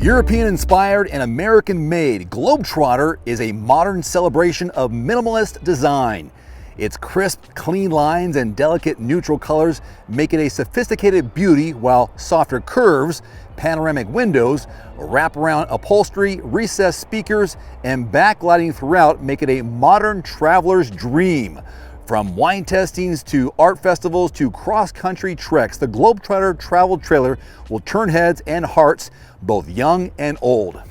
European-inspired and American-made, Globetrotter is a modern celebration of minimalist design. Its crisp, clean lines and delicate neutral colors make it a sophisticated beauty, while softer curves, panoramic windows, wraparound upholstery, recessed speakers, and backlighting throughout make it a modern traveler's dream. From wine tastings to art festivals to cross-country treks, the Globetrotter travel trailer will turn heads and hearts, both young and old.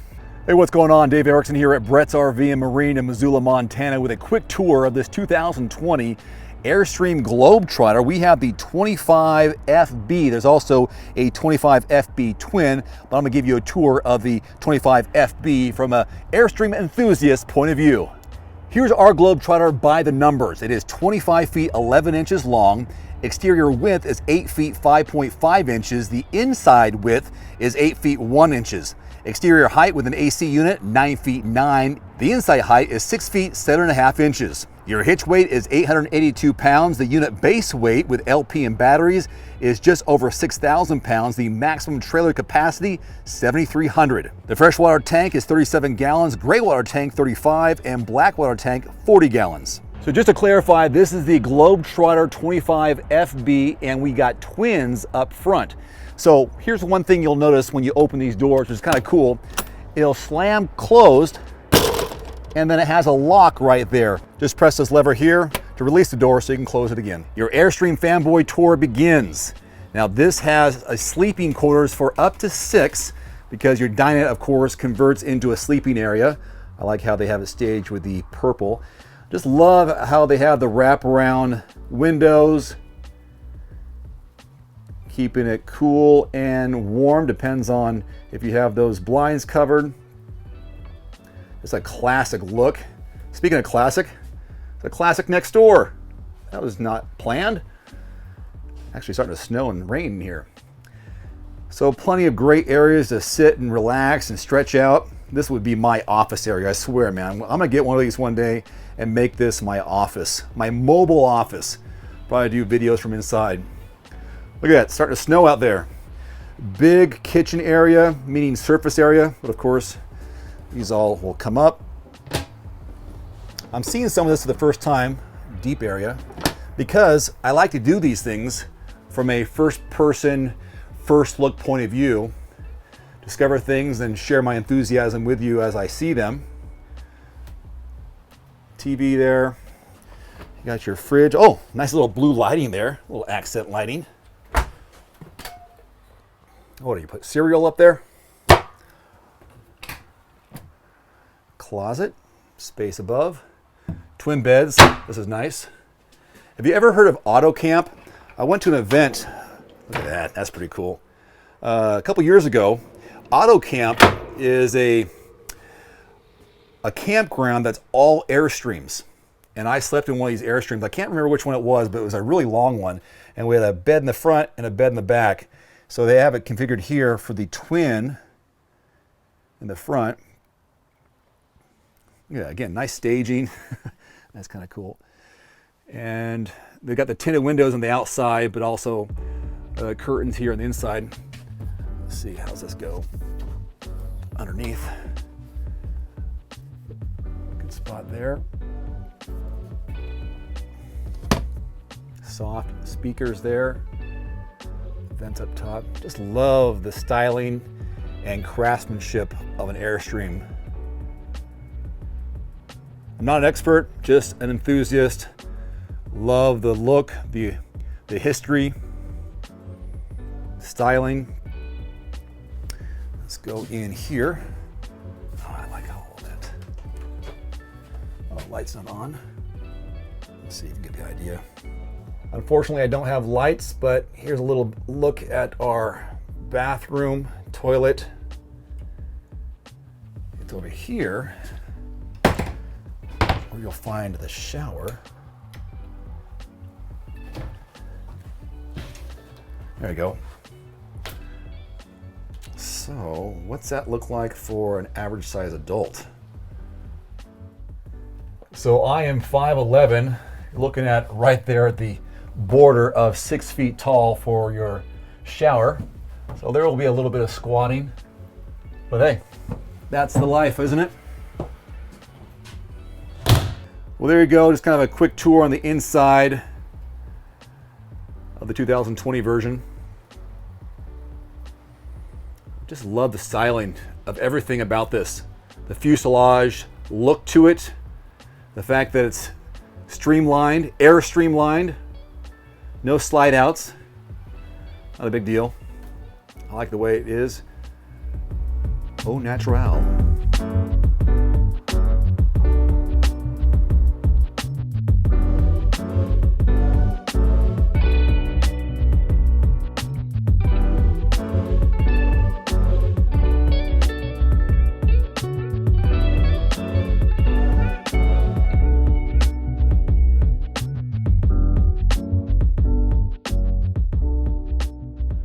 Hey, what's going on? Dave Erickson here at Brett's RV and Marine in Missoula, Montana, with a quick tour of this 2020 Airstream Globetrotter. We have the 25FB. There's also a 25FB twin, but I'm gonna give you a tour of the 25FB from an Airstream enthusiast point of view. Here's our Globetrotter by the numbers. It is 25 feet 11 inches long. Exterior width is 8 feet 5.5 inches. The inside width is 8 feet 1 inches. Exterior height with an AC unit, 9 feet 9. The inside height is 6 feet 7.5 inches. Your hitch weight is 882 pounds. The unit base weight with LP and batteries is just over 6,000 pounds. The maximum trailer capacity, 7,300. The freshwater tank is 37 gallons, gray water tank 35, and black water tank 40 gallons. So just to clarify, this is the Globetrotter 25FB, and we got twins up front. So here's one thing you'll notice when you open these doors, which is kind of cool. It'll slam closed, and then it has a lock right there. Just press this lever here to release the door so you can close it again. Your Airstream fanboy tour begins. Now this has a sleeping quarters for up to 6, because your dinette, of course, converts into a sleeping area. I like how they have it staged with the purple. Just love how they have the wraparound windows, keeping it cool and warm, depends on if you have those blinds covered. It's a classic look. Speaking of classic, it's a classic next door. That was not planned. Actually starting to snow and rain here. So plenty of great areas to sit and relax and stretch out. This would be my office area, I swear, man. I'm gonna get one of these one day and make this my office, my mobile office. Probably do videos from inside. Look at that, it's starting to snow out there. Big kitchen area, meaning surface area, but of course, these all will come up. I'm seeing some of this for the first time, deep area, because I like to do these things from a first person, first look point of view. Discover things and share my enthusiasm with you as I see them. TV there. You got your fridge. Oh, nice little blue lighting there, a little accent lighting. What do you put cereal up there? Closet, space above, twin beds. This is nice. Have you ever heard of auto camp? I went to an event. Look at that, that's pretty cool. A couple years ago. Auto camp is a campground that's all Airstreams. And I slept in one of these Airstreams. I can't remember which one it was, but it was a really long one. And we had a bed in the front and a bed in the back. So they have it configured here for the twin in the front. Yeah, again, nice staging. That's kind of cool. And they've got the tinted windows on the outside, but also curtains here on the inside. Let's see, how's this go? Underneath. Good spot there. Soft speakers there. Vents up top. Just love the styling and craftsmanship of an Airstream. I'm not an expert, just an enthusiast. Love the look, the history, styling. Let's go in here. Oh, I like all of that. Oh, the light's not on. Let's see if you can get the idea. Unfortunately, I don't have lights, but here's a little look at our bathroom, toilet. It's over here, where you'll find the shower. There you go. So, what's that look like for an average size adult? So I am 5'11", looking at right there at the border of 6 feet tall for your shower. So there will be a little bit of squatting. But hey, that's the life, isn't it? Well, there you go. Just kind of a quick tour on the inside of the 2020 version. Just love the styling of everything about this. The fuselage look to it. The fact that it's streamlined, air streamlined. No slide outs. Not a big deal. I like the way it is. Au naturel.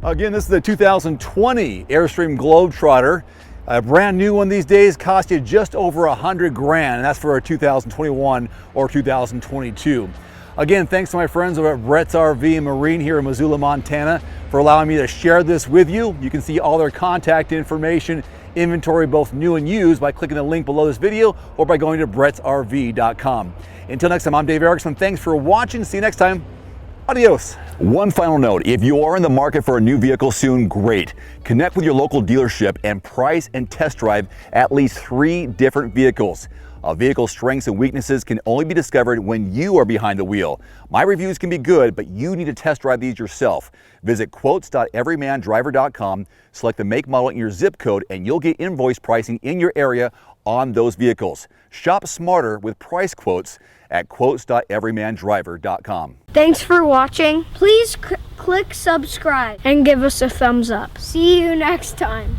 Again, this is the 2020 Airstream Globetrotter. A brand new one these days costs you just over 100 grand, and that's for a 2021 or 2022. Again, thanks to my friends over at Brett's RV and Marine here in Missoula, Montana, for allowing me to share this with you. You can see all their contact information, inventory, both new and used, by clicking the link below this video or by going to brettsrv.com. Until next time, I'm Dave Erickson. Thanks for watching. See you next time. Adios. One final note, if you are in the market for a new vehicle soon, great. Connect with your local dealership and price and test drive at least 3 different vehicles. A vehicle's strengths and weaknesses can only be discovered when you are behind the wheel. My reviews can be good, but you need to test drive these yourself. Visit quotes.everymandriver.com, select the make, model, and your zip code, and you'll get invoice pricing in your area on those vehicles. Shop smarter with price quotes at quotes.everymandriver.com. Thanks for watching. Please click subscribe and give us a thumbs up. See you next time.